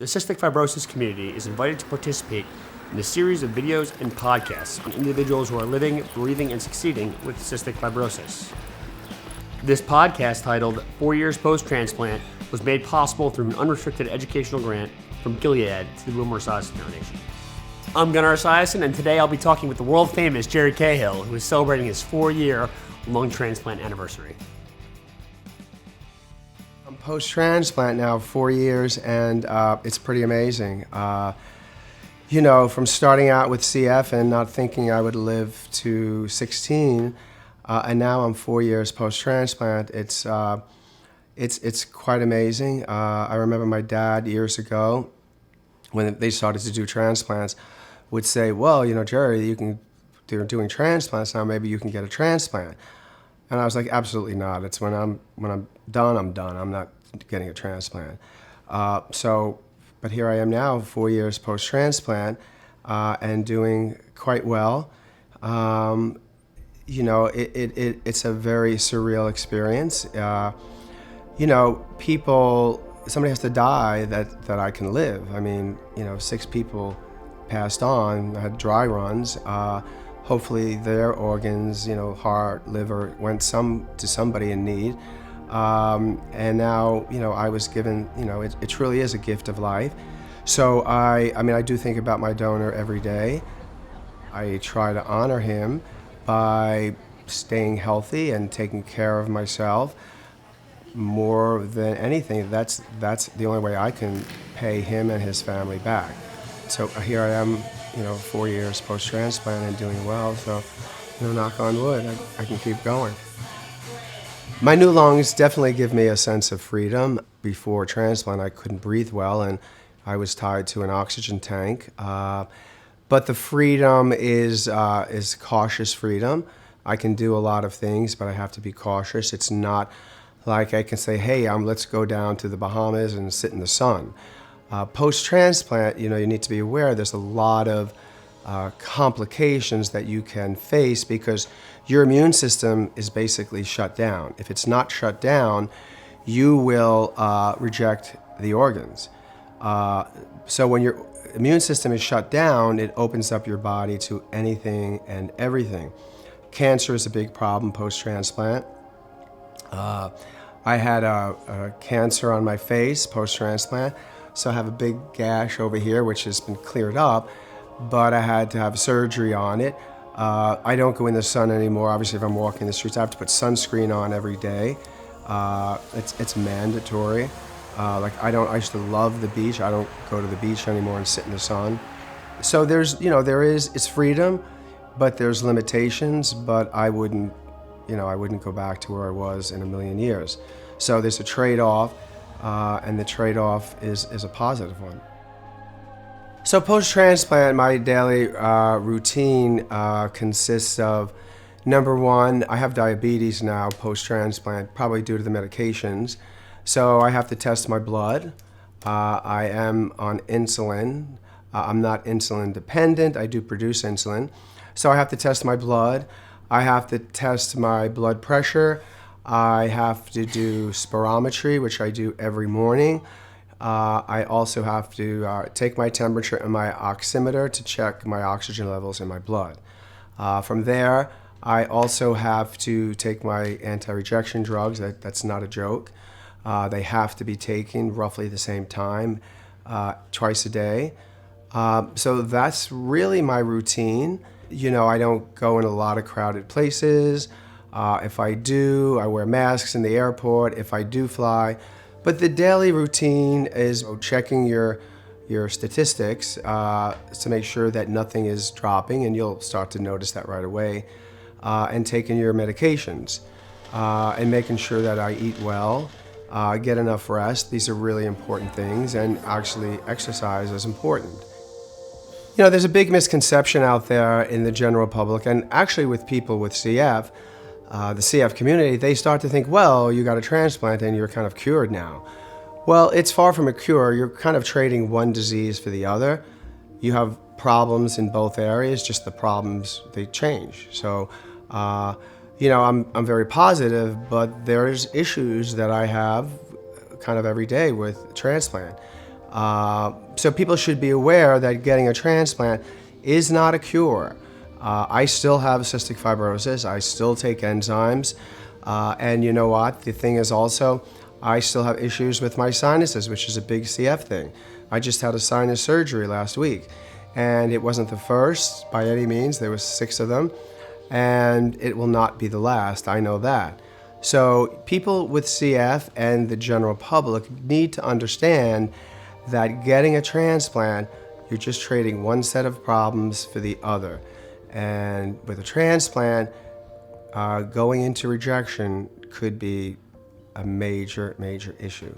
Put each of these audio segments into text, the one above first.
The cystic fibrosis community is invited to participate in a series of videos and podcasts on individuals who are living, breathing, and succeeding with cystic fibrosis. This podcast, titled 4 Years Post-Transplant, was made possible through an unrestricted educational grant from Gilead to the Boomer Esiason Foundation. I'm Gunnar Esiason, and today I'll be talking with the world-famous Jerry Cahill, who is celebrating his 4-year lung transplant anniversary. I'm post-transplant now, 4 years, and it's pretty amazing. From starting out with CF and not thinking I would live to 16, and now I'm 4 years post-transplant. It's quite amazing. I remember my dad years ago, when they started to do transplants, would say, well, Jerry, they're doing transplants now, maybe you can get a transplant. And I was like, absolutely not. It's when I'm done, I'm done. I'm not getting a transplant. But here I am now, 4 years post-transplant, and doing quite well. It's a very surreal experience. Somebody has to die that I can live. I mean, 6 people passed on, had dry runs. Hopefully their organs, heart, liver, went to somebody in need. And now, I was given, it truly is a gift of life. So I do think about my donor every day. I try to honor him by staying healthy and taking care of myself. More than anything, that's the only way I can pay him and his family back. So here I am, 4 years post-transplant and doing well. So, knock on wood, I can keep going. My new lungs definitely give me a sense of freedom. Before transplant, I couldn't breathe well, and I was tied to an oxygen tank. But the freedom is cautious freedom. I can do a lot of things, but I have to be cautious. It's not like I can say, hey, let's go down to the Bahamas and sit in the sun. Post-transplant, you need to be aware there's a lot of complications that you can face because your immune system is basically shut down. If it's not shut down, you will reject the organs. So when your immune system is shut down, it opens up your body to anything and everything. Cancer is a big problem post-transplant. I had a cancer on my face post-transplant, so I have a big gash over here, which has been cleared up, but I had to have surgery on it. I don't go in the sun anymore. Obviously, if I'm walking the streets, I have to put sunscreen on every day. It's mandatory. I used to love the beach. I don't go to the beach anymore and sit in the sun. So it's freedom, but there's limitations, but I wouldn't go back to where I was in a million years. So there's a trade-off, and the trade-off is a positive one. So post-transplant, my daily routine consists of, number one, I have diabetes now post-transplant, probably due to the medications. So I have to test my blood. I am on insulin. I'm not insulin dependent. I do produce insulin. So I have to test my blood. I have to test my blood pressure. I have to do spirometry, which I do every morning. I also have to take my temperature and my oximeter to check my oxygen levels in my blood. From there, I also have to take my anti-rejection drugs. That's not a joke. They have to be taken roughly the same time, twice a day. So that's really my routine. I don't go in a lot of crowded places. If I do, I wear masks in the airport. If I do fly. But the daily routine is checking your statistics to make sure that nothing is dropping, and you'll start to notice that right away, and taking your medications, and making sure that I eat well, get enough rest. These are really important things, and actually exercise is important. There's a big misconception out there in the general public, and actually with people with CF, the CF community, they start to think, well, you got a transplant and you're kind of cured now. Well, it's far from a cure. You're kind of trading one disease for the other. You have problems in both areas, just the problems, they change. So, I'm very positive, but there's issues that I have kind of every day with transplant. So people should be aware that getting a transplant is not a cure. I still have cystic fibrosis. I still take enzymes. And you know what? The thing is also, I still have issues with my sinuses, which is a big CF thing. I just had a sinus surgery last week. And it wasn't the first by any means. There was 6 of them. And it will not be the last. I know that. So people with CF and the general public need to understand that getting a transplant, you're just trading one set of problems for the other. And with a transplant, going into rejection could be a major, major issue.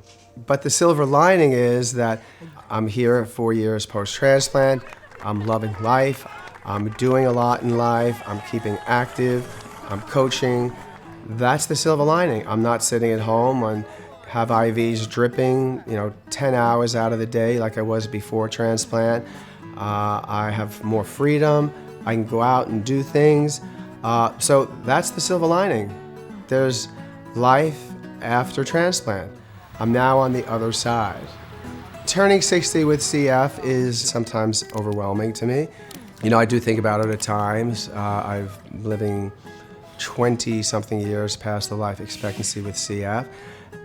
But the silver lining is that I'm here 4 years post-transplant. I'm loving life. I'm doing a lot in life. I'm keeping active. I'm coaching. That's the silver lining. I'm not sitting at home and have IVs dripping, 10 hours out of the day like I was before transplant. I have more freedom. I can go out and do things. So that's the silver lining. There's life after transplant. I'm now on the other side. Turning 60 with CF is sometimes overwhelming to me. I do think about it at times. I've living 20-something years past the life expectancy with CF.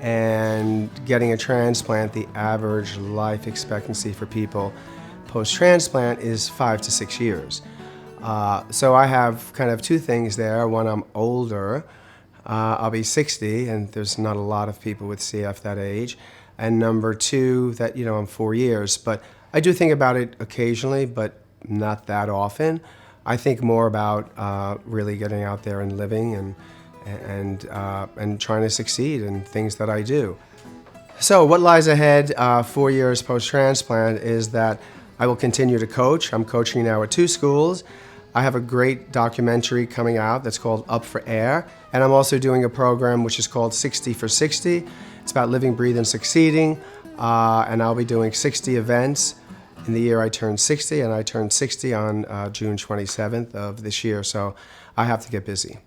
And getting a transplant, the average life expectancy for people post-transplant is 5 to 6 years. So I have kind of 2 things there. One, I'm older. I'll be 60, and there's not a lot of people with CF that age. And number 2, that, I'm 4 years. But I do think about it occasionally, but not that often. I think more about really getting out there and living and trying to succeed in things that I do. So what lies ahead 4 years post-transplant is that I will continue to coach. I'm coaching now at 2 schools. I have a great documentary coming out that's called Up for Air. And I'm also doing a program which is called 60 for 60. It's about living, breathing, succeeding. And I'll be doing 60 events in the year I turned 60, and I turned 60 on June 27th of this year. So I have to get busy.